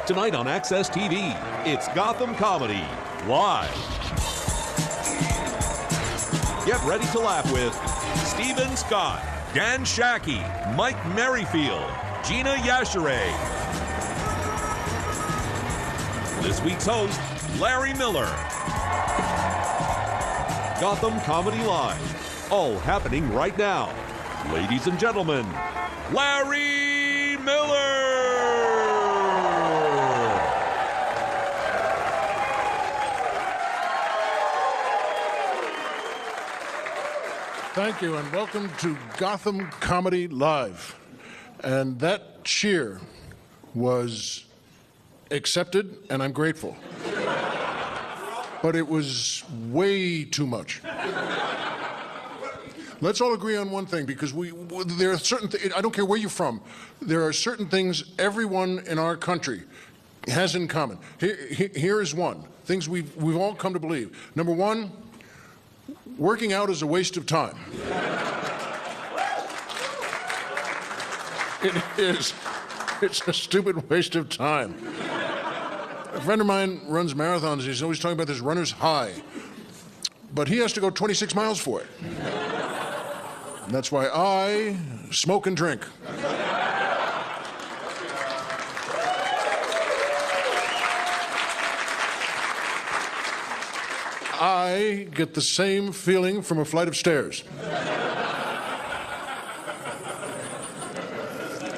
Tonight on Access TV, it's Gotham Comedy Live. Get ready to laugh with Stephen Scott, Dan Shackey, Mike Merrifield, Gina Yashere. This week's host, Larry Miller. Gotham Comedy Live, all happening right now. Ladies and gentlemen, Larry Miller! Thank you, and welcome to Gotham Comedy Live. And that cheer was accepted, and I'm grateful. But it was way too much. Let's all agree on one thing, because there are certain things, I don't care where you're from, there are certain things everyone in our country has in common. Here is one, things we've all come to believe. Number one, working out is a waste of time. It is. It's a stupid waste of time. A friend of mine runs marathons. He's always talking about this runner's high. But he has to go 26 miles for it. And that's why I smoke and drink. I get the same feeling from a flight of stairs.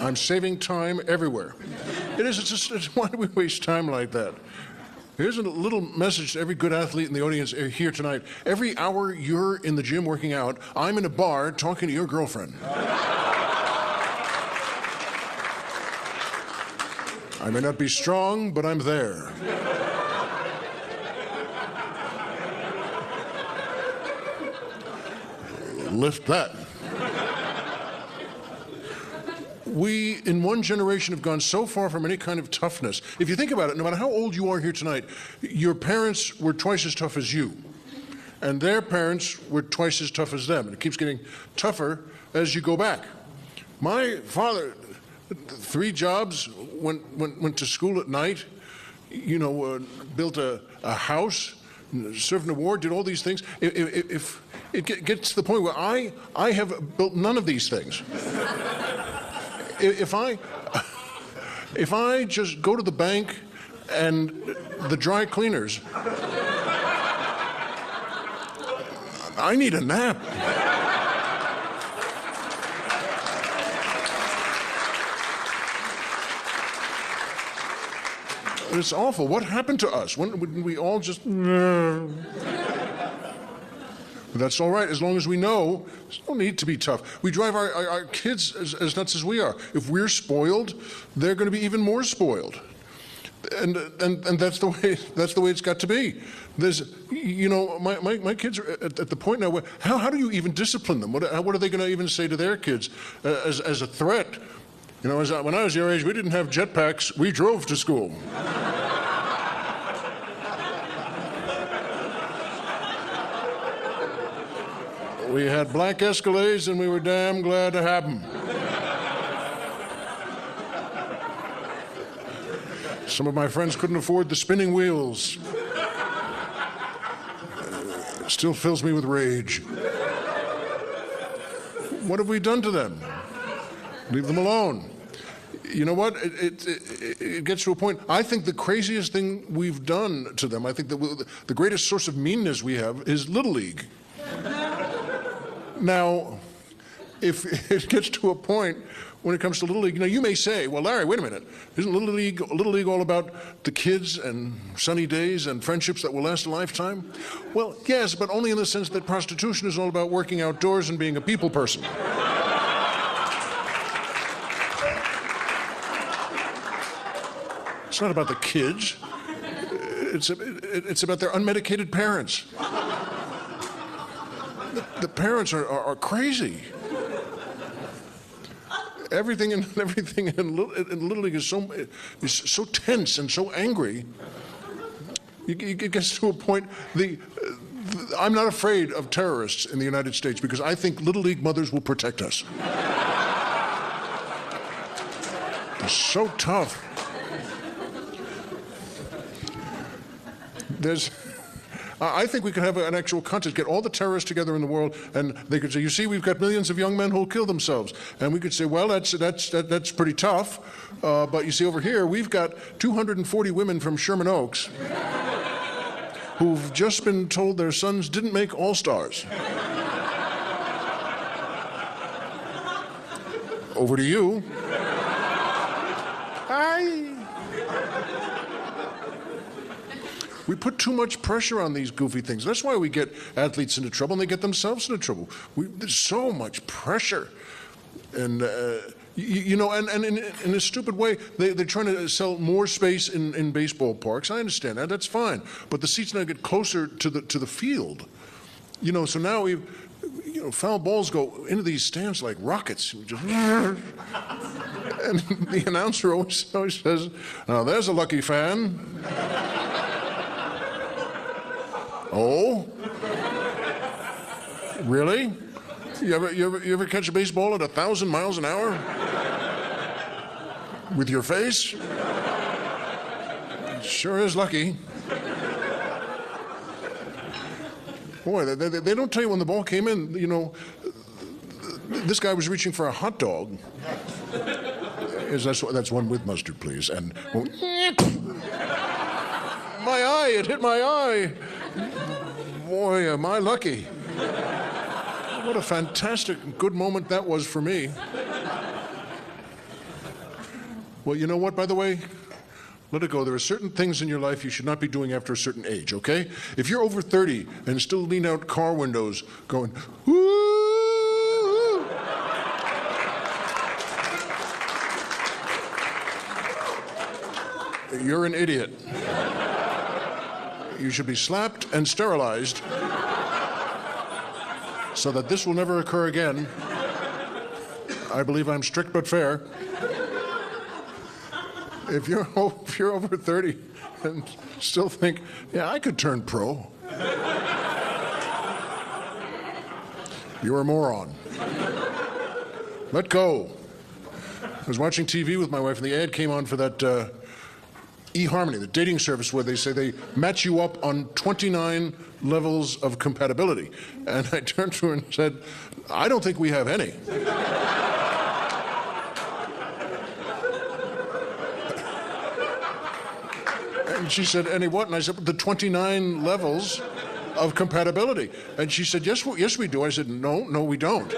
I'm saving time everywhere. Why do we waste time like that? Here's a little message to every good athlete in the audience here tonight. Every hour you're in the gym working out, I'm in a bar talking to your girlfriend. I may not be strong, but I'm there. Lift that. We, in one generation, have gone so far from any kind of toughness. If you think about it, no matter how old you are here tonight, your parents were twice as tough as you. And their parents were twice as tough as them. And it keeps getting tougher as you go back. My father, 3 jobs, went to school at night, built a house, served in a war, did all these things. If it gets to the point where I have built none of these things. If I just go to the bank and the dry cleaners, I need a nap. It's awful. What happened to us? When we all just... But that's all right, as long as we know there's no need to be tough. We drive our kids as nuts as we are. If we're spoiled, they're going to be even more spoiled. And that's the way it's got to be. There's, my kids are at the point now where how do you even discipline them? What are they going to even say to their kids as a threat? When I was your age, we didn't have jetpacks. We drove to school. We had black Escalades, and we were damn glad to have them. Some of my friends couldn't afford the spinning wheels. It still fills me with rage. What have we done to them? Leave them alone. You know what? It gets to a point. I think the craziest thing we've done to them, I think that the greatest source of meanness we have is Little League. Now, if it gets to a point when it comes to Little League, you may say, well, Larry, wait a minute. Isn't Little League all about the kids and sunny days and friendships that will last a lifetime? Well, yes, but only in the sense that prostitution is all about working outdoors and being a people person. It's not about the kids. It's about their unmedicated parents. The parents are crazy. Everything in Little League is so tense and so angry. It gets to a point. I'm not afraid of terrorists in the United States because I think Little League mothers will protect us. They're so tough. There's, I think we could have an actual contest, get all the terrorists together in the world, and they could say, you see, we've got millions of young men who'll kill themselves. And we could say, well, that's pretty tough. But you see, over here, we've got 240 women from Sherman Oaks who've just been told their sons didn't make All-Stars. Over to you. Hi. We put too much pressure on these goofy things. That's why we get athletes into trouble and they get themselves into trouble. There's so much pressure. And, you know, and in a stupid way, they're trying to sell more space in baseball parks. I understand that. That's fine. But the seats now get closer to the field. You know, so now foul balls go into these stands like rockets. We just, and the announcer always says, now there's a lucky fan. Oh? Really? You ever catch a baseball at 1,000 miles an hour? With your face? Sure is lucky. Boy, they don't tell you when the ball came in, you know, this guy was reaching for a hot dog. That's one with mustard, please. And my eye, it hit my eye. Boy, am I lucky. What a fantastic, good moment that was for me. Well, you know what, by the way? Let it go. There are certain things in your life you should not be doing after a certain age, okay? If you're over 30 and still lean out car windows going, woo, you're an idiot. You should be slapped and sterilized so that this will never occur again. I believe I'm strict but fair. If you're over 30 and still think, yeah, I could turn pro, you're a moron. Let go. I was watching TV with my wife, and the ad came on for that eHarmony, the dating service where they say they match you up on 29 levels of compatibility. And I turned to her and said, I don't think we have any. And she said, any what? And I said, the 29 levels of compatibility. And she said, yes, we do. I said, no, we don't.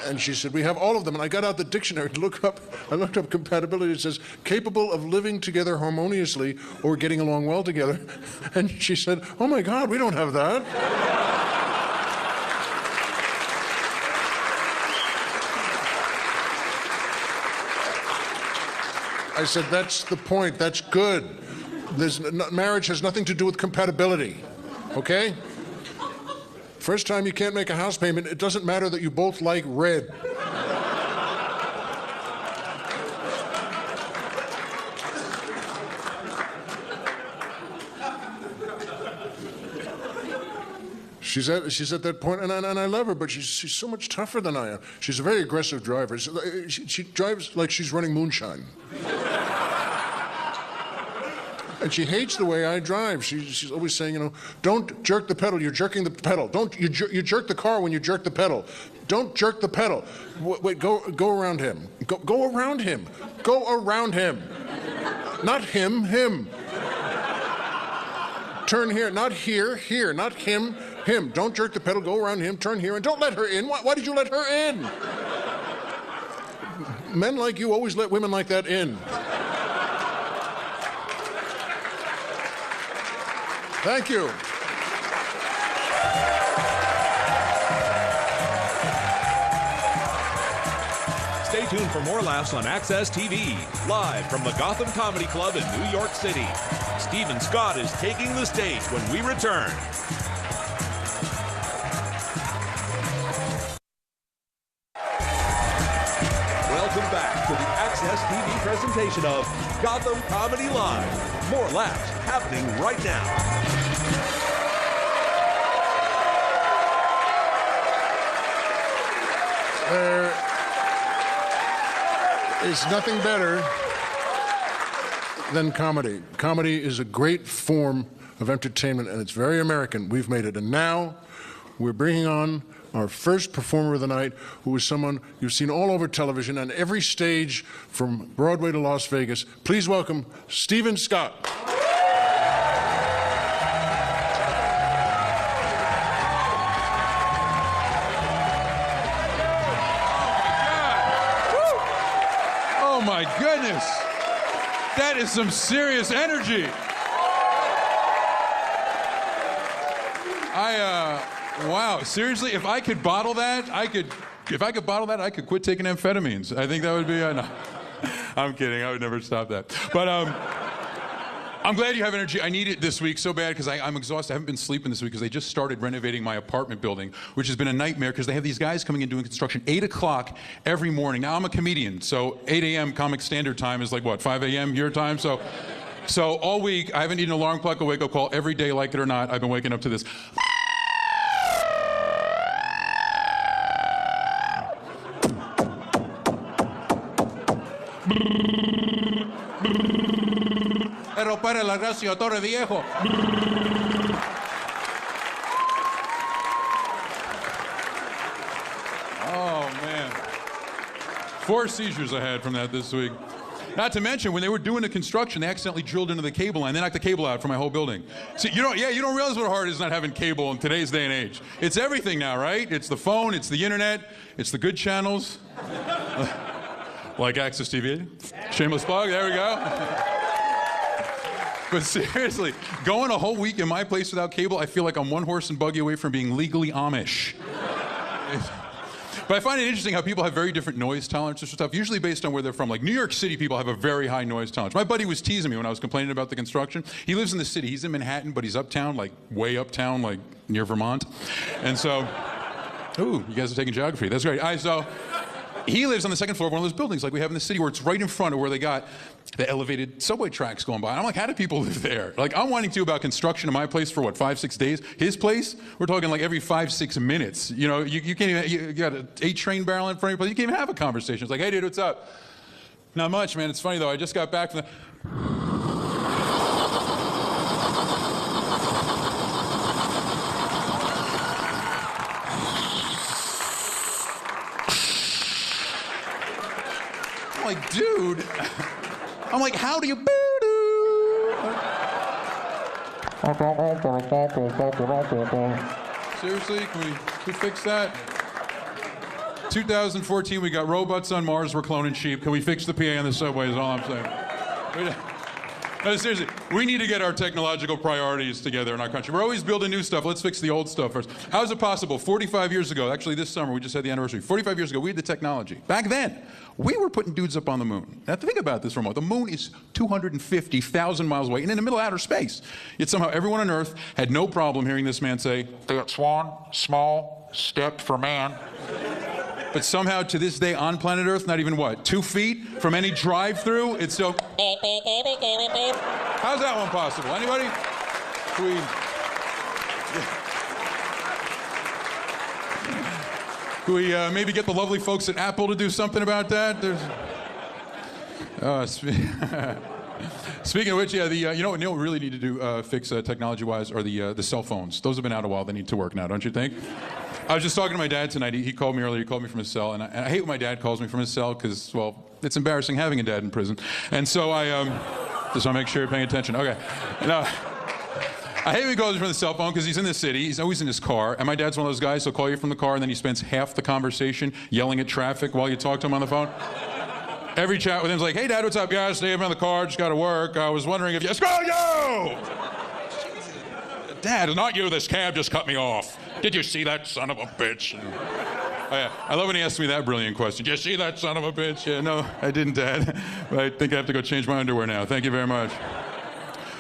And she said, we have all of them. And I got out the dictionary to look up. I looked up compatibility. It says, capable of living together harmoniously or getting along well together. And she said, oh my God, we don't have that. I said, that's the point. That's good. Marriage has nothing to do with compatibility, okay? First time you can't make a house payment, it doesn't matter that you both like red. She's at that point, and I love her, but she's so much tougher than I am. She's a very aggressive driver. She drives like she's running moonshine. And she hates the way I drive. She's always saying, you know, don't jerk the pedal, you're jerking the pedal. You jerk the car when you jerk the pedal. Don't jerk the pedal. Wait, go around him. Go around him. Go around him. Not him, him. Turn here, not here, here, not him, him. Don't jerk the pedal, go around him, turn here, and don't let her in. Why did you let her in? Men like you always let women like that in. Thank you. Stay tuned for more laughs on Access TV, live from the Gotham Comedy Club in New York City. Stephen Scott is taking the stage when we return. Welcome back to the Access TV presentation of Gotham Comedy Live. More laughs happening right now. There is nothing better than comedy. Comedy is a great form of entertainment, and it's very American. We've made it. And now we're bringing on our first performer of the night, who is someone you've seen all over television on every stage from Broadway to Las Vegas. Please welcome Stephen Scott. Oh my goodness. That is some serious energy. Wow, seriously, if I could bottle that, I could quit taking amphetamines. I think that would be, no. I'm kidding, I would never stop that. But I'm glad you have energy. I need it this week so bad because I'm exhausted. I haven't been sleeping this week because they just started renovating my apartment building, which has been a nightmare because they have these guys coming in doing construction 8 o'clock every morning. Now, I'm a comedian, so 8 a.m. Comic Standard Time is like, what, 5 a.m. your time? So all week, I haven't needed an alarm clock or wake-up call. Every day, like it or not, I've been waking up to this. Pero para la gracia, Torre Viejo. Oh, man. 4 seizures I had from that this week. Not to mention, when they were doing the construction, they accidentally drilled into the cable line. They knocked the cable out for my whole building. So you don't realize what hard it is not having cable in today's day and age. It's everything now, right? It's the phone, it's the internet, it's the good channels. Like Access TV. Shameless plug, there we go. But seriously, going a whole week in my place without cable, I feel like I'm 1 horse and buggy away from being legally Amish. But I find it interesting how people have very different noise tolerances for stuff, usually based on where they're from. Like New York City people have a very high noise tolerance. My buddy was teasing me when I was complaining about the construction. He lives in the city. He's in Manhattan, but he's uptown, like way uptown, like near Vermont. And so, ooh, you guys are taking geography. That's great. He lives on the 2nd floor of one of those buildings like we have in the city where it's right in front of where they got the elevated subway tracks going by. And I'm like, how do people live there? Like, I'm whining to you about construction in my place for, what, 5-6 days? His place, we're talking like every 5-6 minutes. You know, you can't even, you got an 8-train barrel in front of your place. You can't even have a conversation. It's like, hey, dude, what's up? Not much, man. It's funny, though. I just got back from the... I'm like, dude, I'm like, how do you Seriously, can we fix that? 2014, we got robots on Mars, we're cloning sheep. Can we fix the PA on the subway is all I'm saying. No, seriously, we need to get our technological priorities together in our country. We're always building new stuff. Let's fix the old stuff first. How is it possible? 45 years ago, actually this summer, we just had the anniversary. 45 years ago, we had the technology. Back then, we were putting dudes up on the moon. Now, think about this for a moment. The moon is 250,000 miles away and in the middle of outer space. Yet somehow everyone on Earth had no problem hearing this man say, "That's one small step for man." But somehow, to this day, on planet Earth, not even, what, 2 feet from any drive-through, it's still... How's that one possible? Anybody? Can we maybe get the lovely folks at Apple to do something about that? Speaking of which, yeah, you know what we really need to do, fix technology-wise, are the cell phones. Those have been out a while. They need to work now, don't you think? I was just talking to my dad tonight. He called me earlier. He called me from his cell, and I hate when my dad calls me from his cell because, well, it's embarrassing having a dad in prison. And so I just want to make sure you're paying attention. Okay. Now, I hate when he calls me from the cell phone because he's in the city. He's always in his car, and my dad's one of those guys who'll call you from the car, and then he spends half the conversation yelling at traffic while you talk to him on the phone. Every chat with him is like, "Hey, Dad, what's up? Yeah, I'm in the car. Just got to work. I was wondering if you..." "Screw you! Dad, not you. This cab just cut me off. Did you see that son of a bitch?" Oh, yeah. I love when he asks me that brilliant question. "Did you see that son of a bitch?" Yeah, no, I didn't, Dad. But I think I have to go change my underwear now. Thank you very much.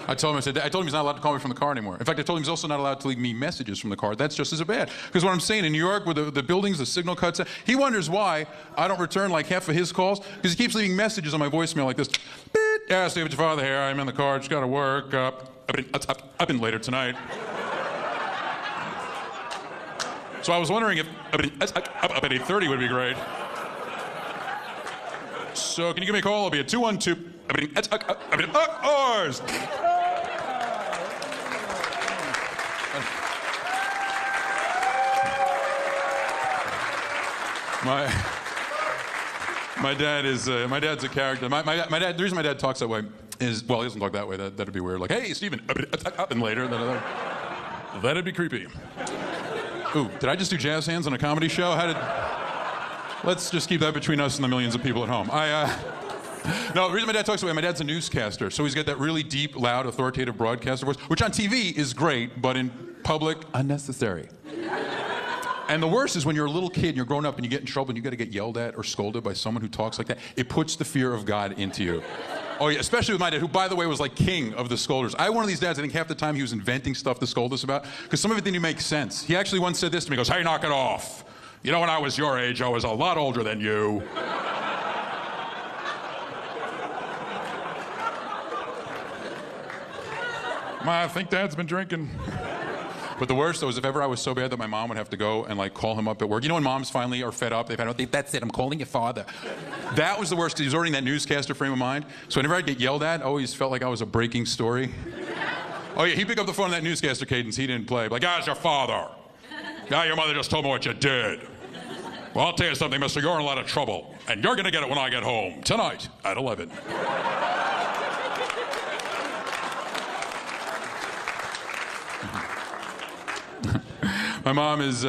I told him he's not allowed to call me from the car anymore. In fact, I told him he's also not allowed to leave me messages from the car. That's just as bad. Because what I'm saying, in New York, with the buildings, the signal cuts out, he wonders why I don't return like half of his calls, because he keeps leaving messages on my voicemail like this. "Beep. Yeah, Steve, it's your father here. I'm in the car. Just got to work. I've been later tonight." So I was wondering if up at 8:30 would be great. So can you give me a call? I'll be at 212. Ours. My dad's a character. My dad. The reason my dad talks that way is, well, he doesn't talk that way. That'd be weird. Like, hey, Stephen, and later, that'd be creepy. Ooh, did I just do jazz hands on a comedy show? Let's just keep that between us and the millions of people at home. No, the reason my dad talks that way, my dad's a newscaster, so he's got that really deep, loud, authoritative broadcaster voice, which on TV is great, but in public, unnecessary. And the worst is when you're a little kid and you're growing up and you get in trouble and you got to get yelled at or scolded by someone who talks like that. It puts the fear of God into you. Oh yeah, especially with my dad, who, by the way, was like king of the scolders. I had one of these dads, I think half the time he was inventing stuff to scold us about, because some of it didn't make sense. He actually once said this to me, he goes, hey, knock it off. You know, when I was your age, I was a lot older than you. I think Dad's been drinking. But the worst, though, is if ever I was so bad that my mom would have to go and, like, call him up at work. You know when moms finally are fed up? They've had enough. That's it. I'm calling your father. That was the worst, because he was already in that newscaster frame of mind. So whenever I'd get yelled at, I always felt like I was a breaking story. Oh, yeah, he'd pick up the phone in that newscaster cadence he didn't play. Like, how's your father? Yeah, your mother just told me what you did. Well, I'll tell you something, mister. You're in a lot of trouble. And you're going to get it when I get home. Tonight at 11. My mom is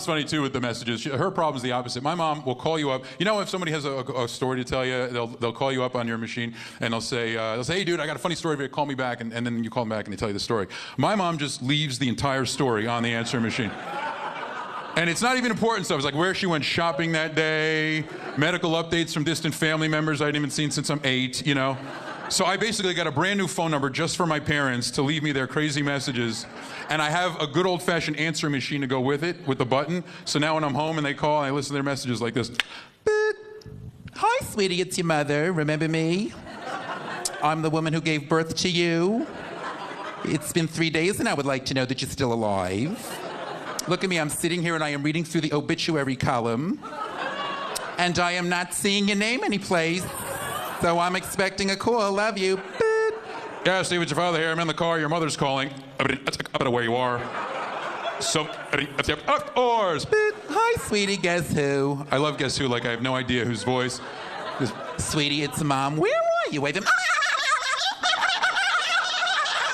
funny too with the messages. Her problem's the opposite. My mom will call you up. You know, if somebody has a story to tell you, they'll call you up on your machine and they'll say, hey dude, I got a funny story for you. Call me back, and then you call them back and they tell you the story. My mom just leaves the entire story on the answering machine. And it's not even important stuff. It's like where she went shopping that day, medical updates from distant family members I hadn't even seen since I'm 8, you know. So I basically got a brand new phone number just for my parents to leave me their crazy messages. And I have a good old-fashioned answering machine to go with it, with the button. So now when I'm home and they call, I listen to their messages like this. Beep. Hi, sweetie, it's your mother. Remember me? I'm the woman who gave birth to you. It's been 3 days and I would like to know that you're still alive. Look at me, I'm sitting here and I am reading through the obituary column. And I am not seeing your name anyplace. So I'm expecting a call. Love you. Beep. Yeah, Steve, it's your father here. I'm in the car. Your mother's calling. Up to where you are. So, ours. Beep. Hi, sweetie. Guess who? I love Guess Who. Like I have no idea whose voice. Sweetie, it's Mom. Where are you? Waving.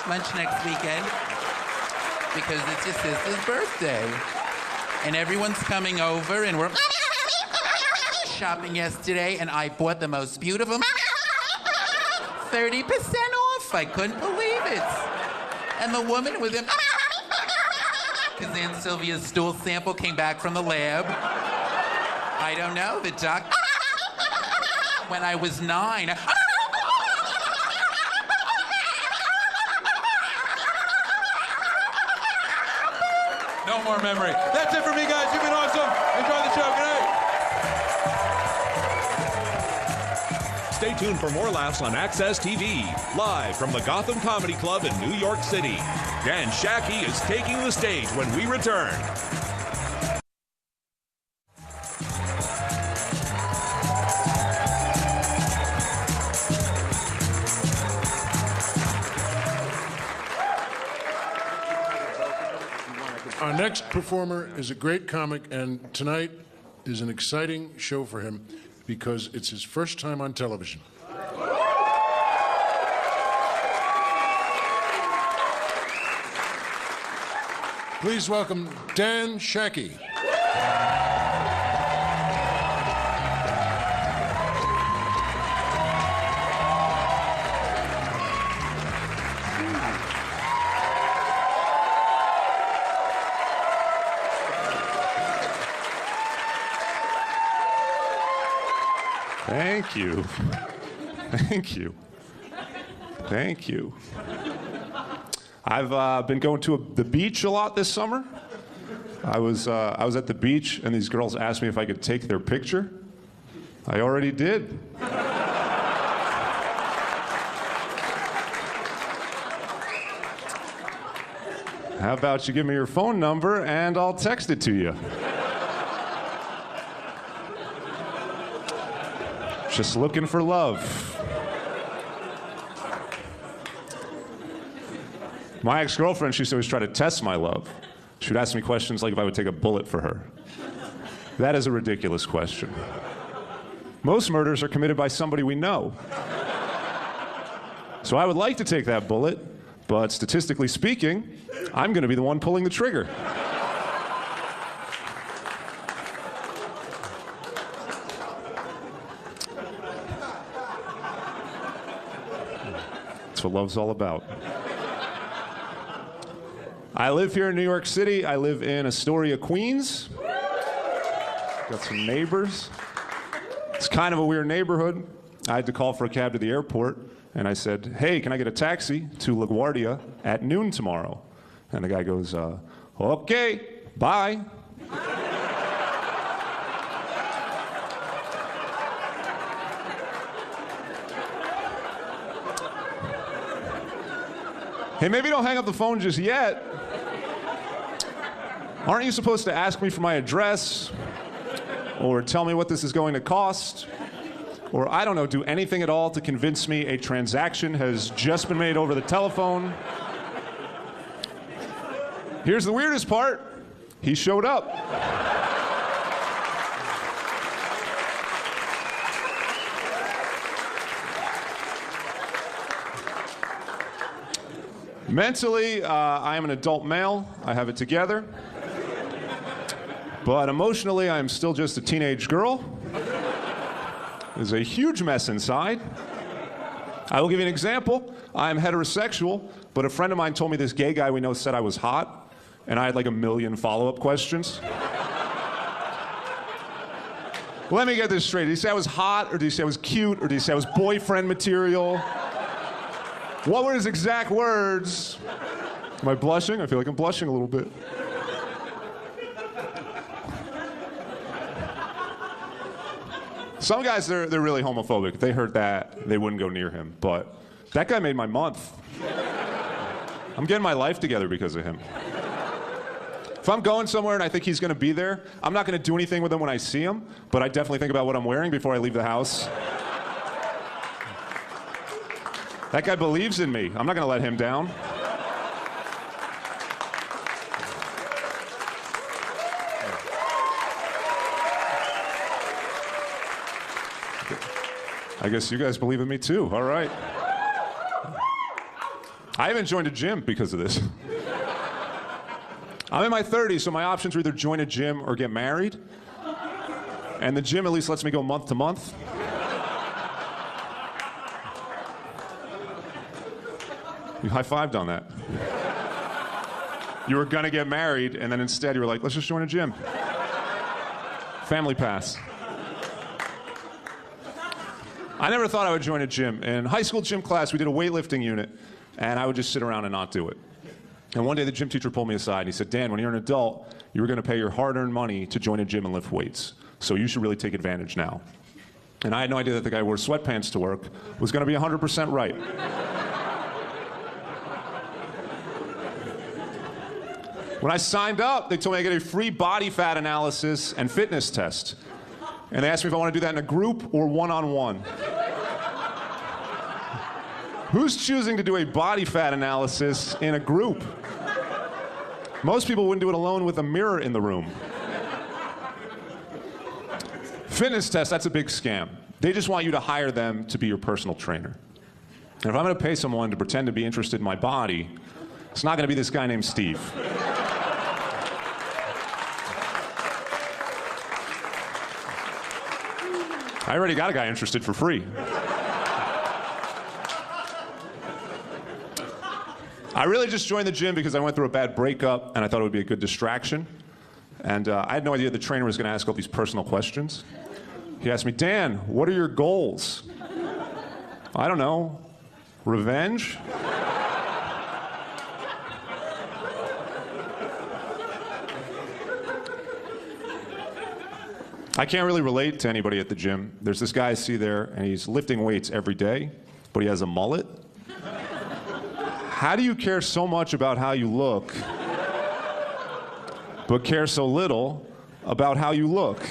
Lunch next weekend because it's your sister's birthday, and everyone's coming over, and we're shopping yesterday, and I bought the most beautiful 30% off. I couldn't believe it. And the woman with him, because Aunt Sylvia's stool sample came back from the lab. I don't know, the doc. When I was 9. No more memory. That's it for me, guys. You've been awesome. Enjoy the show. Good night. Stay tuned for more laughs on Access TV, live from the Gotham Comedy Club in New York City. Dan Shacky is taking the stage when we return. Our next performer is a great comic, and tonight is an exciting show for him because it's his first time on television. Please welcome Dan Shacky. Thank you. Thank you. Thank you. I've been going to the beach a lot this summer. I was at the beach, and these girls asked me if I could take their picture. I already did. How about you give me your phone number, and I'll text it to you. Just looking for love. My ex-girlfriend, she used to always try to test my love. She would ask me questions like if I would take a bullet for her. That is a ridiculous question. Most murders are committed by somebody we know. So I would like to take that bullet, but statistically speaking, I'm going to be the one pulling the trigger. That's what love's all about. I live here in New York City. I live in Astoria, Queens. Got some neighbors. It's kind of a weird neighborhood. I had to call for a cab to the airport, and I said, hey, can I get a taxi to LaGuardia at noon tomorrow? And the guy goes, okay, bye. Hey, maybe don't hang up the phone just yet. Aren't you supposed to ask me for my address? Or tell me what this is going to cost? Or, I don't know, do anything at all to convince me a transaction has just been made over the telephone? Here's the weirdest part. He showed up. Mentally, I am an adult male. I have it together. But emotionally, I am still just a teenage girl. There's a huge mess inside. I will give you an example. I am heterosexual, but a friend of mine told me this gay guy we know said I was hot, and I had like 1 million follow-up questions. Let me get this straight. Did he say I was hot, or did he say I was cute, or did he say I was boyfriend material? What were his exact words? Am I blushing? I feel like I'm blushing a little bit. Some guys, they're really homophobic. If they heard that, they wouldn't go near him. But that guy made my month. I'm getting my life together because of him. If I'm going somewhere and I think he's going to be there, I'm not going to do anything with him when I see him, but I definitely think about what I'm wearing before I leave the house. That guy believes in me. I'm not going to let him down. I guess you guys believe in me too. All right. I haven't joined a gym because of this. I'm in my 30s, so my options are either join a gym or get married. And the gym at least lets me go month to month. You high-fived on that. You were gonna get married, and then instead you were like, let's just join a gym. Family pass. I never thought I would join a gym. In high school gym class, we did a weightlifting unit, and I would just sit around and not do it. And one day the gym teacher pulled me aside, and he said, Dan, when you're an adult, you were gonna pay your hard-earned money to join a gym and lift weights. So you should really take advantage now. And I had no idea that the guy who wore sweatpants to work was gonna be 100% right. When I signed up, they told me I get a free body fat analysis and fitness test. And they asked me if I want to do that in a group or one-on-one. Who's choosing to do a body fat analysis in a group? Most people wouldn't do it alone with a mirror in the room. Fitness test, that's a big scam. They just want you to hire them to be your personal trainer. And if I'm going to pay someone to pretend to be interested in my body, it's not going to be this guy named Steve. I already got a guy interested for free. I really just joined the gym because I went through a bad breakup and I thought it would be a good distraction. And I had no idea the trainer was going to ask all these personal questions. He asked me, Dan, what are your goals? I don't know. Revenge? I can't really relate to anybody at the gym. There's this guy I see there, and he's lifting weights every day, but he has a mullet. How do you care so much about how you look, but care so little about how you look?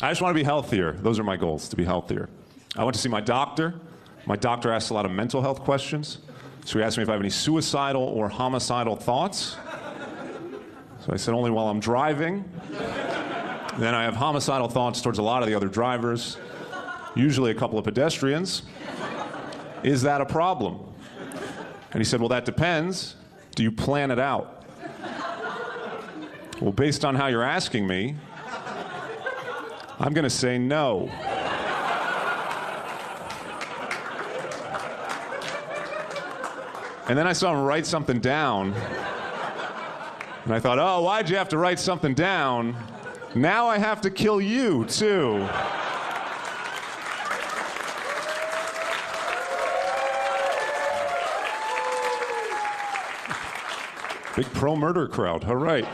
I just want to be healthier. Those are my goals, to be healthier. I went to see my doctor. My doctor asked a lot of mental health questions. So he asked me if I have any suicidal or homicidal thoughts. So I said only while I'm driving. Then I have homicidal thoughts towards a lot of the other drivers, usually a couple of pedestrians. Is that a problem? And he said, well, that depends. Do you plan it out? Well, based on how you're asking me, I'm going to say no. And then I saw him write something down. And I thought, oh, why'd you have to write something down? Now I have to kill you, too. Big pro-murder crowd, all right.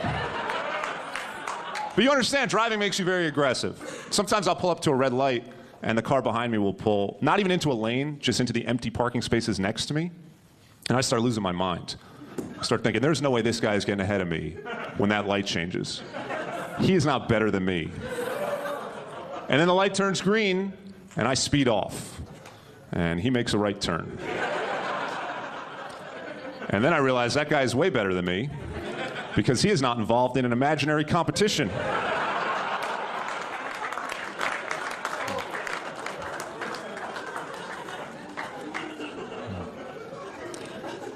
But you understand, driving makes you very aggressive. Sometimes I'll pull up to a red light, and the car behind me will pull, not even into a lane, just into the empty parking spaces next to me. And I start losing my mind. I start thinking, there's no way this guy is getting ahead of me when that light changes. He is not better than me. And then the light turns green, and I speed off. And he makes a right turn. And then I realize that guy is way better than me because he is not involved in an imaginary competition.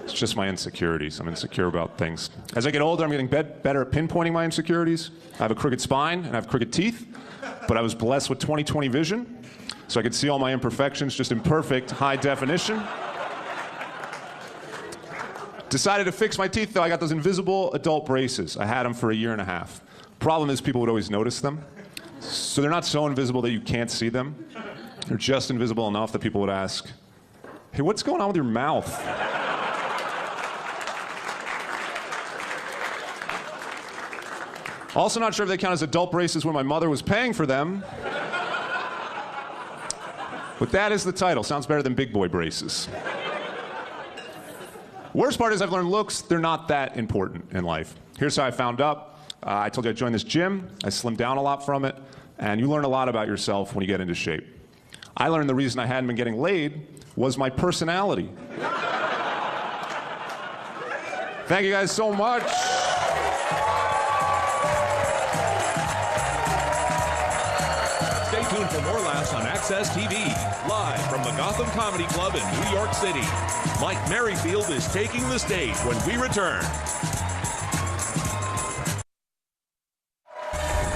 Just my insecurities. I'm insecure about things. As I get older, I'm getting better at pinpointing my insecurities. I have a crooked spine and I have crooked teeth, but I was blessed with 20/20 vision, so I could see all my imperfections just in perfect high definition. Decided to fix my teeth, though. I got those invisible adult braces. I had them for 1.5 years. Problem is, people would always notice them. So they're not so invisible that you can't see them. They're just invisible enough that people would ask, hey, what's going on with your mouth? Also not sure if they count as adult braces when my mother was paying for them. But that is the title. Sounds better than big boy braces. Worst part is I've learned looks, they're not that important in life. Here's how I found out. I told you I joined this gym. I slimmed down a lot from it. And you learn a lot about yourself when you get into shape. I learned the reason I hadn't been getting laid was my personality. Thank you guys so much. Stay tuned for more laughs on Access TV, live from the Gotham Comedy Club in New York City. Mike Merrifield is taking the stage when we return.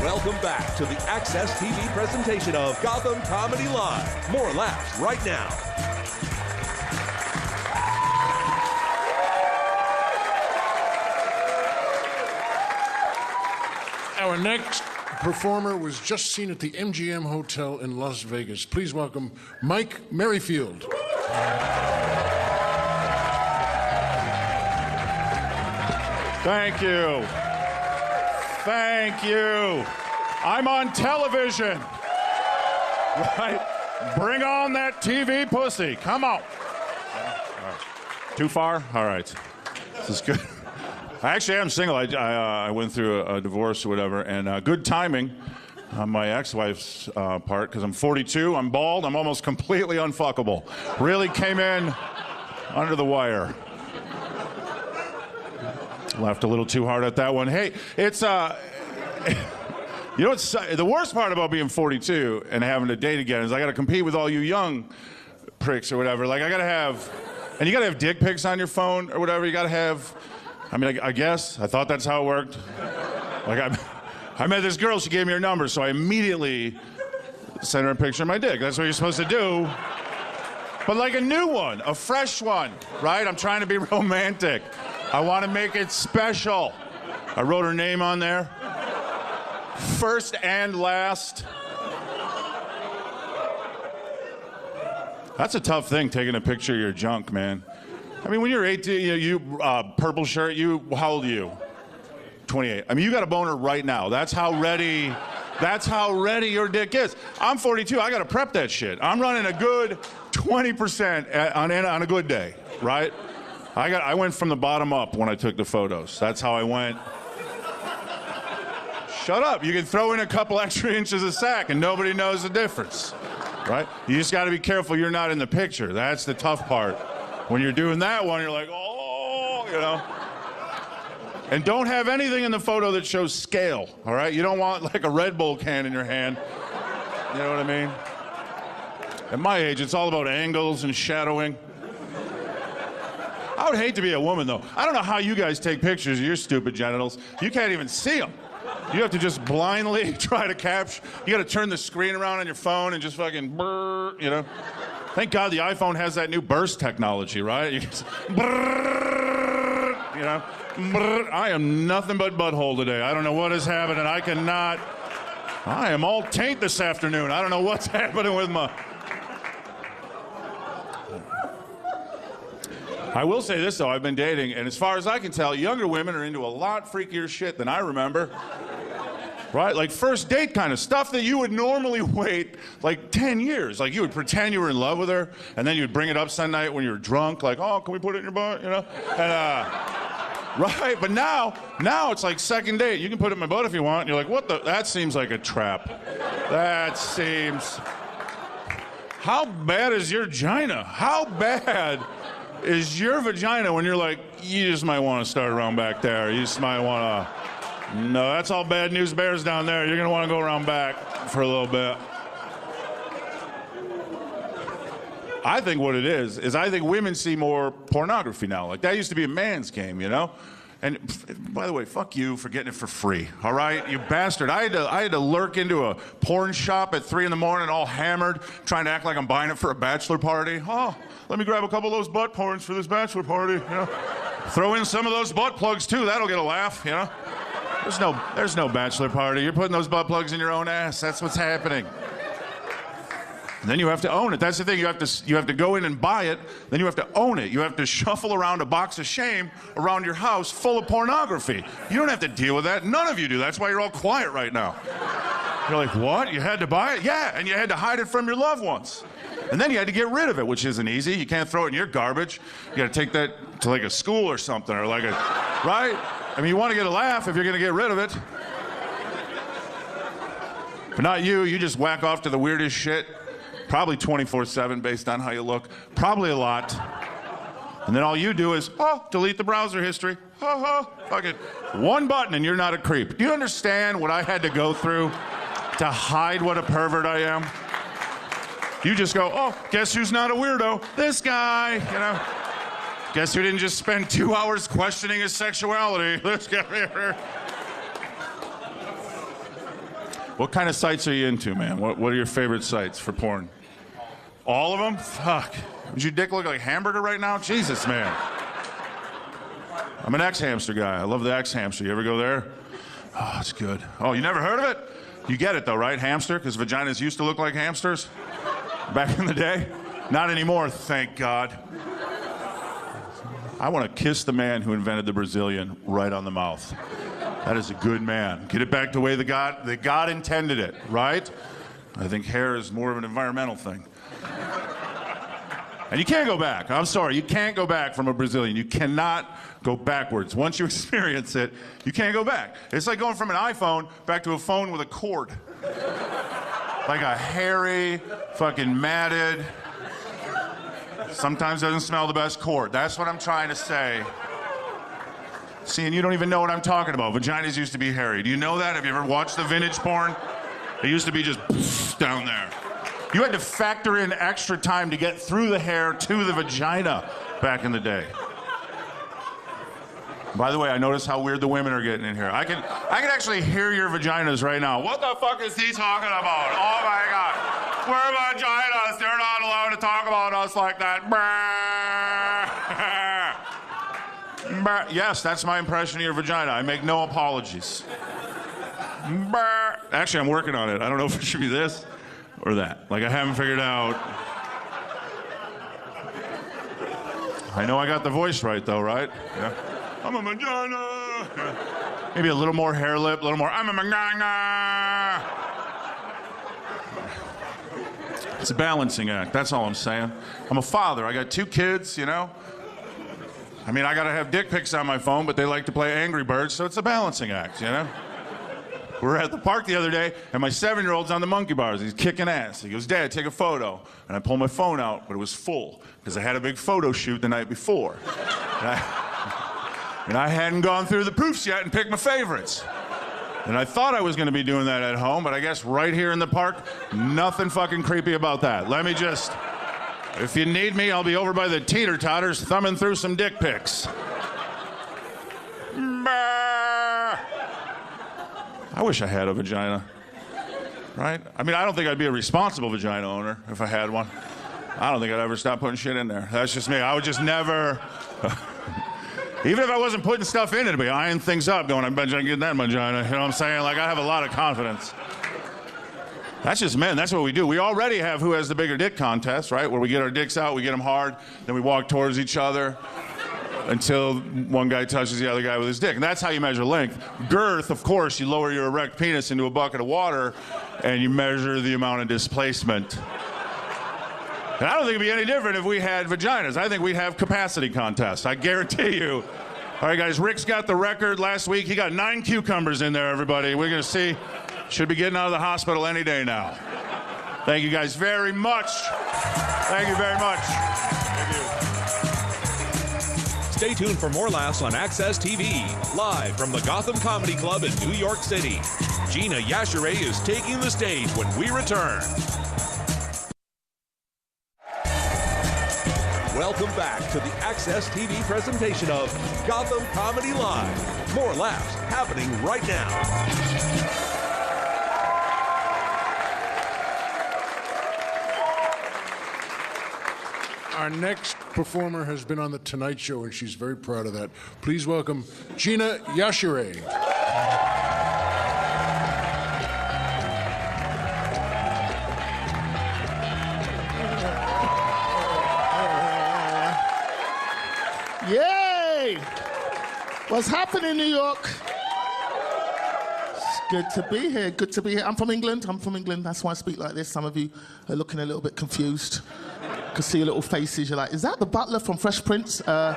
Welcome back to the Access TV presentation of Gotham Comedy Live. More laughs right now. Our next performer was just seen at the MGM Hotel in Las Vegas. Please welcome Mike Merrifield. Thank you. Thank you. I'm on television. Right? Bring on that TV pussy. Come on. Too far? All right. This is good. I actually am single. I went through a divorce or whatever, and good timing on my ex-wife's part, because I'm 42, I'm bald, I'm almost completely unfuckable. Really came in under the wire. Laughed a little too hard at that one. Hey, it's, you know what's the worst part about being 42 and having to date again is I got to compete with all you young pricks or whatever. Like, I got to have, and you got to have dick pics on your phone or whatever. You got to have, I mean, I guess, I thought that's how it worked. Like, I met this girl, she gave me her number, so I immediately sent her a picture of my dick. That's what you're supposed to do. But like a new one, a fresh one, right? I'm trying to be romantic. I want to make it special. I wrote her name on there. First and last. That's a tough thing, taking a picture of your junk, man. I mean, when you're 18, you purple shirt, how old are you? 28. I mean, you got a boner right now. That's how ready your dick is. I'm 42, I got to prep that shit. I'm running a good 20% on a good day, right? I went from the bottom up when I took the photos. That's how I went. Shut up. You can throw in a couple extra inches of sack and nobody knows the difference, right? You just got to be careful you're not in the picture. That's the tough part. When you're doing that one, you're like, oh, you know. And don't have anything in the photo that shows scale, all right? You don't want like a Red Bull can in your hand. You know what I mean? At my age, it's all about angles and shadowing. I would hate to be a woman, though. I don't know how you guys take pictures of your stupid genitals. You can't even see them. You have to just blindly try to capture. You got to turn the screen around on your phone and just fucking brrr, you know? Thank God the iPhone has that new burst technology, right? You just brrr, you know? Brrr. I am nothing but butthole today. I don't know what is happening. I am all taint this afternoon. I don't know what's happening with my... I will say this, though. I've been dating, and as far as I can tell, younger women are into a lot freakier shit than I remember. Right? Like first date kind of stuff that you would normally wait like 10 years. Like you would pretend you were in love with her, and then you would bring it up some night when you were drunk, like, oh, can we put it in your butt? You know? And, right? But now it's like second date. You can put it in my butt if you want. And you're like, what the? That seems like a trap. That seems... How bad is your vagina? How bad is your vagina when you're like, you just might want to start around back there. You just might want to... No, that's all bad news bears down there. You're going to want to go around back for a little bit. I think what it is I think women see more pornography now. Like, that used to be a man's game, you know? And by the way, fuck you for getting it for free, all right? You bastard. I had to lurk into a porn shop at 3 in the morning all hammered, trying to act like I'm buying it for a bachelor party. Oh, let me grab a couple of those butt porns for this bachelor party, you know? Throw in some of those butt plugs, too. That'll get a laugh, you know? There's no bachelor party. You're putting those butt plugs in your own ass. That's what's happening. And then you have to own it. That's the thing. You have to go in and buy it. Then you have to own it. You have to shuffle around a box of shame around your house full of pornography. You don't have to deal with that. None of you do. That's why you're all quiet right now. You're like, what? You had to buy it? Yeah, and you had to hide it from your loved ones. And then you had to get rid of it, which isn't easy. You can't throw it in your garbage. You got to take that to like a school or something, or like a, right? I mean, you want to get a laugh if you're going to get rid of it. But not you. You just whack off to the weirdest shit. Probably 24/7 based on how you look. Probably a lot. And then all you do is, delete the browser history. Fuck it. One button and you're not a creep. Do you understand what I had to go through to hide what a pervert I am? You just go, guess who's not a weirdo? This guy, you know. Guess who didn't just spend 2 hours questioning his sexuality? This guy here. What kind of sites are you into, man? What are your favorite sites for porn? All of them? Fuck. Does your dick look like a hamburger right now? Jesus, man. I'm an X-Hamster guy. I love the X-Hamster. You ever go there? Oh, it's good. Oh, you never heard of it? You get it, though, right? Hamster? Because vaginas used to look like hamsters back in the day. Not anymore, thank God. I want to kiss the man who invented the Brazilian right on the mouth. That is a good man. Get it back the way that God intended it, right? I think hair is more of an environmental thing. And you can't go back. I'm sorry, you can't go back from a Brazilian. You cannot go backwards. Once you experience it, you can't go back. It's like going from an iPhone back to a phone with a cord. Like a hairy, fucking matted, sometimes doesn't smell the best cord. That's what I'm trying to say. See, and you don't even know what I'm talking about. Vaginas used to be hairy. Do you know that? Have you ever watched the vintage porn? It used to be just down there. You had to factor in extra time to get through the hair to the vagina back in the day. By the way, I notice how weird the women are getting in here. I can actually hear your vaginas right now. What the fuck is he talking about? Oh my God. We're vaginas. They're not allowed to talk about us like that. Yes, that's my impression of your vagina. I make no apologies. Actually, I'm working on it. I don't know if it should be this or that. Like, I haven't figured out. I know I got the voice right, though, right? Yeah. I'm a vagina. Yeah. Maybe a little more hair lip, a little more. I'm a vagina. It's a balancing act. That's all I'm saying. I'm a father. I got 2 kids, you know. I mean, I gotta have dick pics on my phone, but they like to play Angry Birds, so it's a balancing act, you know? We're at the park the other day, and my 7-year-old's on the monkey bars. He's kicking ass. He goes, Dad, take a photo. And I pull my phone out, but it was full, because I had a big photo shoot the night before. And I hadn't gone through the proofs yet and picked my favorites. And I thought I was going to be doing that at home, but I guess right here in the park, nothing fucking creepy about that. Let me just, if you need me, I'll be over by the teeter-totters thumbing through some dick pics. I wish I had a vagina, right? I mean, I don't think I'd be a responsible vagina owner if I had one. I don't think I'd ever stop putting shit in there. That's just me. I would just never, even if I wasn't putting stuff in it, I'd be eyeing things up, going, I bet I can get that vagina. You know what I'm saying? Like, I have a lot of confidence. That's just men. That's what we do. We already have who has the bigger dick contest, right? Where we get our dicks out, we get them hard, then we walk towards each other until one guy touches the other guy with his dick. And that's how you measure length. Girth, of course, you lower your erect penis into a bucket of water and you measure the amount of displacement. And I don't think it'd be any different if we had vaginas. I think we'd have capacity contests. I guarantee you. All right, guys, Rick's got the record last week. He got 9 cucumbers in there, everybody. We're going to see. Should be getting out of the hospital any day now. Thank you guys very much. Thank you very much. Thank you. Stay tuned for more laughs on Access TV, live from the Gotham Comedy Club in New York City. Gina Yashere is taking the stage when we return. Welcome back to the Access TV presentation of Gotham Comedy Live. More laughs happening right now. Our next performer has been on The Tonight Show, and she's very proud of that. Please welcome Gina Yashere. Yay! What's happening, New York? It's good to be here. Good to be here. I'm from England. That's why I speak like this. Some of you are looking a little bit confused. You can see your little faces. You're like, is that the butler from Fresh Prince? No,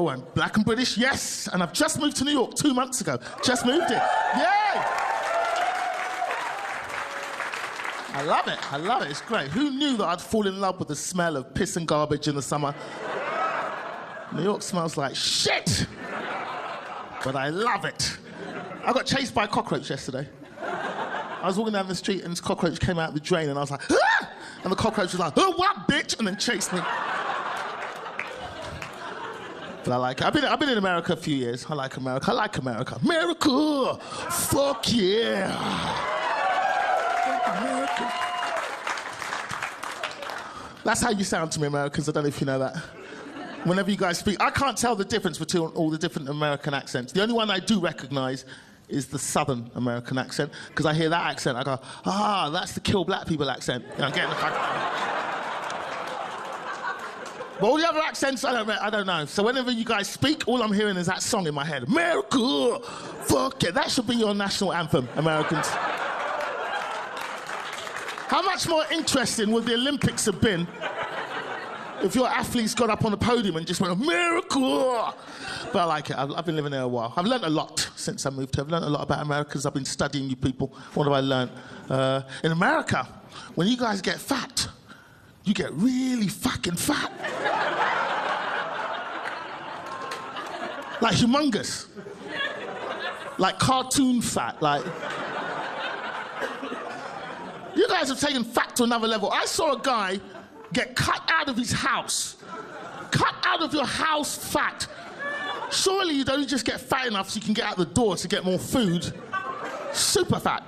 I'm black and British, yes. And I've just moved to New York 2 months ago. Just moved here. Yay! I love it. I love it. It's great. Who knew that I'd fall in love with the smell of piss and garbage in the summer? New York smells like shit. But I love it. I got chased by a cockroach yesterday. I was walking down the street and this cockroach came out of the drain and I was like, ah! And the cockroach was like, oh, what, bitch? And then chased me. But I like it. I've been in America a few years. I like America. America. Fuck yeah. America. That's how you sound to me, Americans. I don't know if you know that. Whenever you guys speak, I can't tell the difference between all the different American accents. The only one I do recognize is the Southern American accent, because I hear that accent, I go, ah, that's the kill black people accent. You know, getting the fuck. But all the other accents, I don't know. So whenever you guys speak, all I'm hearing is that song in my head. America, fuck it. That should be your national anthem, Americans. How much more interesting would the Olympics have been if your athletes got up on the podium and just went, America? But I like it. I've been living there a while. I've learned a lot since I moved here. I've learned a lot about Americans. I've been studying you people. What have I learned? In America, when you guys get fat, you get really fucking fat. Like humongous. Like cartoon fat. Like. You guys have taken fat to another level. I saw a guy get cut out of his house. Cut out of your house fat. Surely you don't just get fat enough so you can get out the door to get more food. Super fat.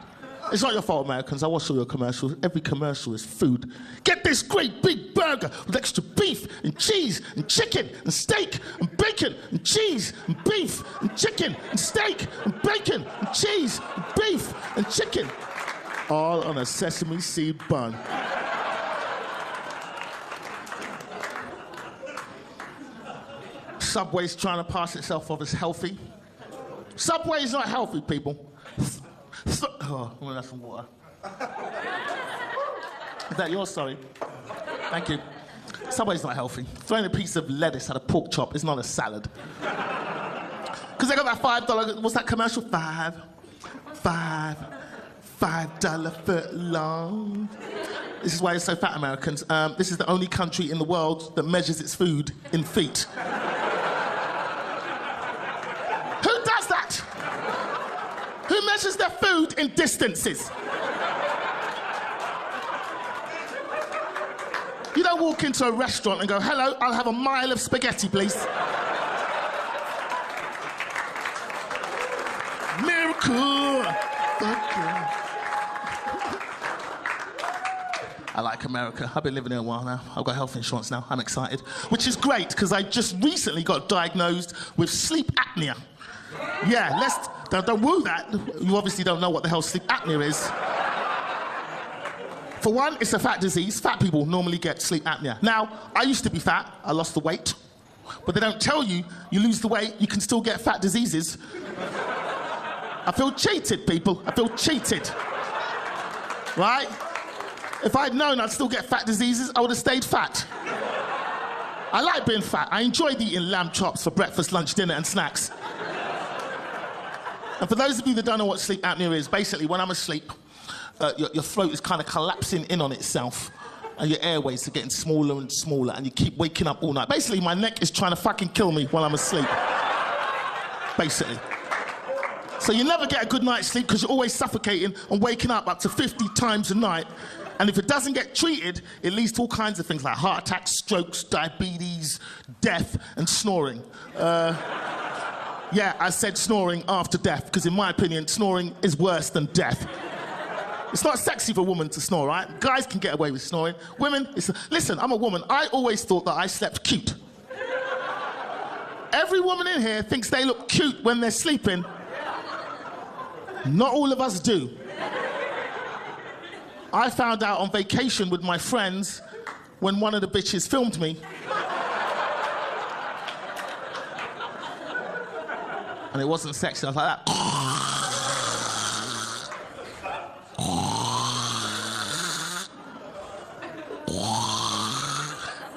It's not your fault, Americans. I watch all your commercials. Every commercial is food. Get this great big burger with extra beef and cheese and chicken and steak and bacon and cheese and beef and chicken and steak and bacon and cheese and beef and chicken. All on a sesame seed bun. Subway's trying to pass itself off as healthy. Subway's not healthy, people. Oh, I'm gonna have some water. Is that yours? Sorry. Thank you. Subway's not healthy. Throwing a piece of lettuce at a pork chop is not a salad. Because they got that $5, what's that commercial? $5 foot long. This is why you're so fat, Americans. This is the only country in the world that measures its food in feet. Who does that? Who measures their food in distances? You don't walk into a restaurant and go, hello, I'll have a mile of spaghetti, please. Miracle. Okay. I like America. I've been living here a while now. I've got health insurance now. I'm excited. Which is great, because I just recently got diagnosed with sleep apnea. Yeah, don't woo that. You obviously don't know what the hell sleep apnea is. For one, it's a fat disease. Fat people normally get sleep apnea. Now, I used to be fat. I lost the weight. But they don't tell you, you lose the weight, you can still get fat diseases. I feel cheated, people. I feel cheated. Right? If I'd known I'd still get fat diseases, I would have stayed fat. I like being fat. I enjoyed eating lamb chops for breakfast, lunch, dinner, and snacks. And for those of you that don't know what sleep apnea is, basically, when I'm asleep, your throat is kind of collapsing in on itself, and your airways are getting smaller and smaller, and you keep waking up all night. Basically, my neck is trying to fucking kill me while I'm asleep. Basically. So you never get a good night's sleep because you're always suffocating and waking up to 50 times a night. And if it doesn't get treated, it leads to all kinds of things like heart attacks, strokes, diabetes, death, and snoring. Yeah, I said snoring after death, because in my opinion, snoring is worse than death. It's not sexy for a woman to snore, right? Guys can get away with snoring. Women, listen, I'm a woman. I always thought that I slept cute. Every woman in here thinks they look cute when they're sleeping. Not all of us do. I found out on vacation with my friends when one of the bitches filmed me. And it wasn't sexy. I was like that.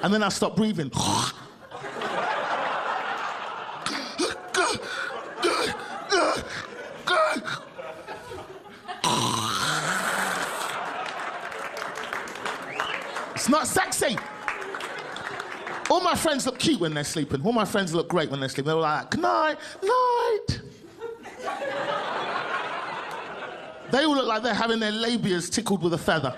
And then I stopped breathing. It's not sexy. All my friends look cute when they're sleeping. All my friends look great when they're sleeping. They were like, good night, night. They all look like they're having their labias tickled with a feather.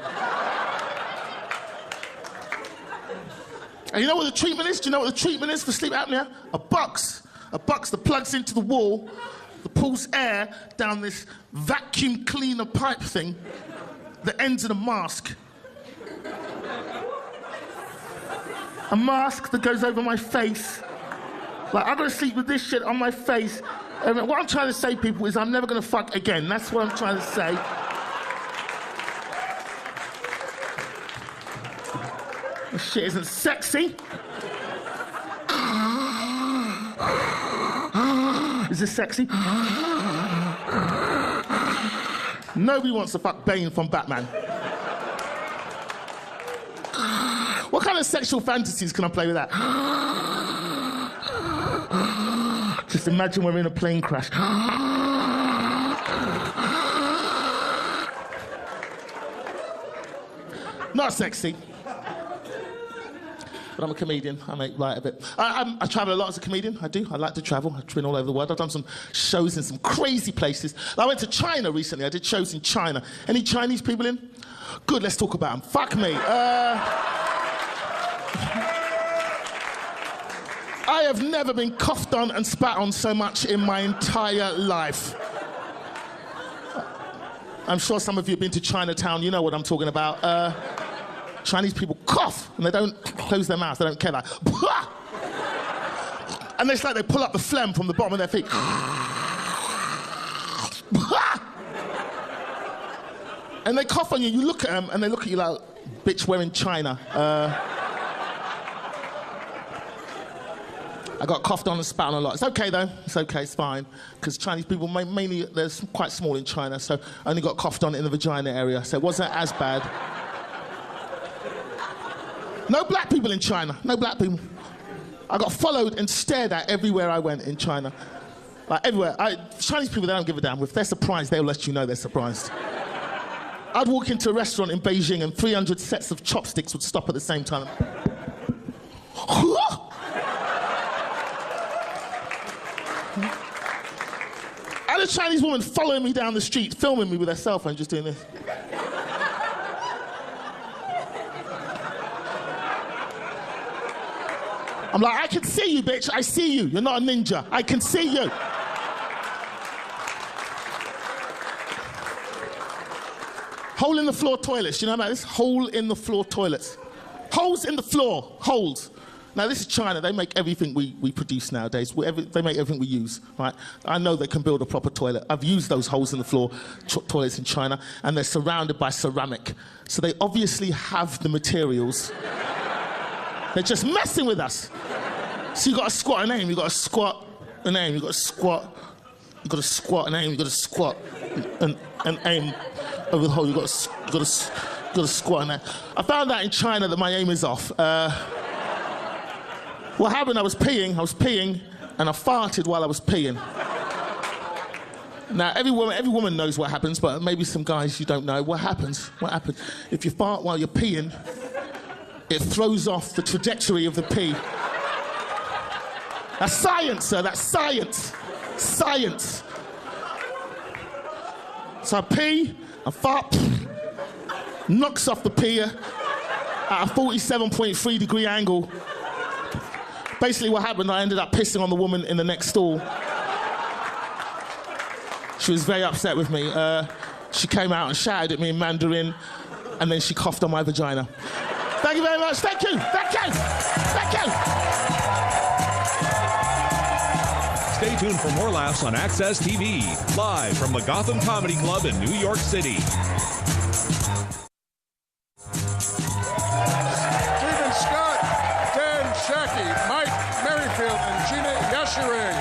And you know what the treatment is? Do you know what the treatment is for sleep apnea? A box that plugs into the wall, that pulls air down this vacuum cleaner pipe thing that ends in a mask. A mask that goes over my face. Like, I'm gonna sleep with this shit on my face. And what I'm trying to say, people, is I'm never gonna fuck again. That's what I'm trying to say. This shit isn't sexy. Is this sexy? Nobody wants to fuck Bane from Batman. What kind of sexual fantasies can I play with that? Just imagine we're in a plane crash. Not sexy. But I'm a comedian. I make light of it. I travel a lot as a comedian. I do. I like to travel. I've been all over the world. I've done some shows in some crazy places. I went to China recently. I did shows in China. Any Chinese people in? Good, let's talk about them. Fuck me. I have never been coughed on and spat on so much in my entire life. I'm sure some of you have been to Chinatown. You know what I'm talking about. Chinese people cough and they don't close their mouths. They don't care. Like, Pwah! And it's like they pull up the phlegm from the bottom of their feet. Pwah! And they cough on you. You look at them and they look at you like, bitch, we're in China. I got coughed on and spat on a lot. It's okay though. It's okay. It's fine. Because Chinese people mainly they're quite small in China, so I only got coughed on in the vagina area, so it wasn't as bad. No black people in China. No black people. I got followed and stared at everywhere I went in China. Like everywhere. Chinese people, they don't give a damn. If they're surprised, they'll let you know they're surprised. I'd walk into a restaurant in Beijing and 300 sets of chopsticks would stop at the same time. I had a Chinese woman following me down the street, filming me with her cell phone, just doing this. I'm like, I can see you, bitch. I see you. You're not a ninja. I can see you. Hole in the floor toilets. You know about this? Hole in the floor toilets. Holes in the floor. Holes. Now, this is China. They make everything we produce nowadays. They make everything we use, right? I know they can build a proper toilet. I've used those holes in the floor toilets in China, and they're surrounded by ceramic. So they obviously have the materials. They're just messing with us. So you got to squat and aim. You got to squat and aim. You got to squat. You got to squat and aim. You got to squat and aim over the hole. You got to squat and aim. I found out in China that my aim is off. What happened? I was peeing, and I farted while I was peeing. Now, every woman knows what happens, but maybe some guys you don't know. What happens? What happens? If you fart while you're peeing, it throws off the trajectory of the pee. That's science, sir. That's science. Science. So I pee, I fart, knocks off the pee at a 47.3 degree angle. Basically what happened, I ended up pissing on the woman in the next stall. She was very upset with me. She came out and shouted at me in Mandarin, and then she coughed on my vagina. Thank you very much. Thank you. Thank you. Thank you. Stay tuned for more laughs on Access TV, live from the Gotham Comedy Club in New York City. Stephen Scott, Dan Shackey, Mike Merrifield, and Gina Yashirin.